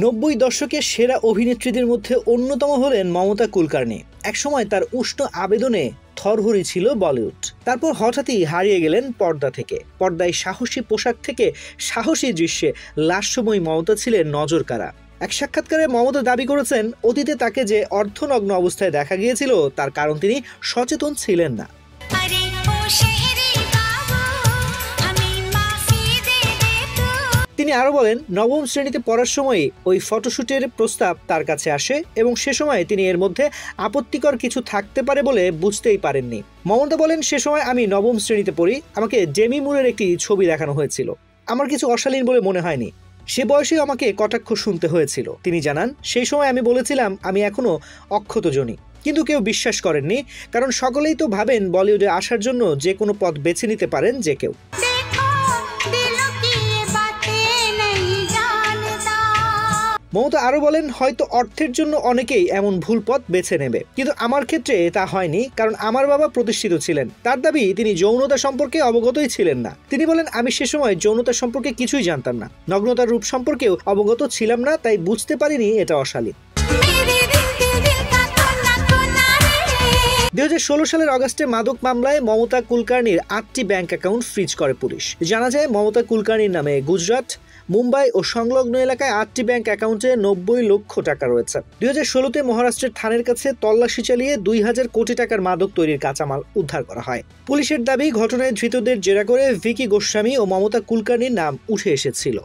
90 দশকের সেরা অভিনেত্রীদের মধ্যে অন্যতম হলেন মমতা কুলকার্নি। একসময় তার উষ্ণ আবেদনে থরহরি ছিল বলিউড। তারপর হঠাৎই হারিয়ে গেলেন পর্দা থেকে। পর্দায় সাহসী পোশাক থেকে সাহসী দৃশ্যে লাস্যময়ী মমতা ছিলেন নজরকাড়া। এক সাক্ষাৎকারে মমতা দাবি করেছেন, অতীতে তাকে যে অর্ধনগ্ন অবস্থায় দেখা গিয়েছিল তার কারণ তিনি সচেতন ছিলেন না। তিনি আরো বলেন, নবম শ্রেণীতে পড়ার সময় ওই ফটোশুটের প্রস্তাব তার কাছে আসে এবং সে সময় তিনি এর মধ্যে আপত্তিকর কিছু থাকতে পারে বলে বুঝতেই পারেননি। মমতা বলেন, সে সময় আমি নবম শ্রেণীতে পড়ি, আমাকে ডেমি মুরের একটি ছবি দেখানো হয়েছিল, আমার কিছু অশালীন বলে মনে হয়নি, সে বয়সেই আমাকে কটাক্ষ শুনতে হয়েছিল। তিনি জানান, সেই সময় আমি বলেছিলাম আমি এখনো অক্ষতজনী, কিন্তু কেউ বিশ্বাস করেননি, কারণ সকলেই তো ভাবেন বলিউডে আসার জন্য যে কোনো পথ বেছে নিতে পারেন যে কেউ। মমতা আরো বলেন, হয়তো অর্থের জন্য অনেকেই এমন ভুল পথ বেছে নেবে, কিন্তু আমার ক্ষেত্রে তা হয়নি, কারণ আমার বাবা প্রতিষ্ঠিত ছিলেন। তার দাবি তিনি যৌনতা সম্পর্কে অবগতই ছিলেন না। তিনি বলেন, আমি সে সময় যৌনতা সম্পর্কে কিছুই জানতাম না, নগ্নতার রূপ সম্পর্কেও অবগত ছিলাম না, তাই বুঝতে পারিনি এটা অশালীন। 2016 সালের অগাস্টে মাদক মামলায় মমতা কুলকার্নির 8টি ব্যাংক অ্যাকাউন্ট ফ্রিজ করে পুলিশ। জানা যায়, মমতা কুলকার্নির নামে গুজরাট, মুম্বাই ও সংলগ্ন এলাকায় 8টি ব্যাংক অ্যাকাউন্টে 90 লক্ষ টাকা রয়েছে। 2016-তে মহারাষ্ট্রের থানের কাছে তল্লাশি চালিয়ে 2000 কোটি টাকার মাদক তৈরির কাঁচামাল উদ্ধার করা হয়। পুলিশের দাবি, ঘটনায় ধৃতদের জেরা করে ভিকি গোস্বামী ও মমতা কুলকার্নির নাম উঠে এসেছিল।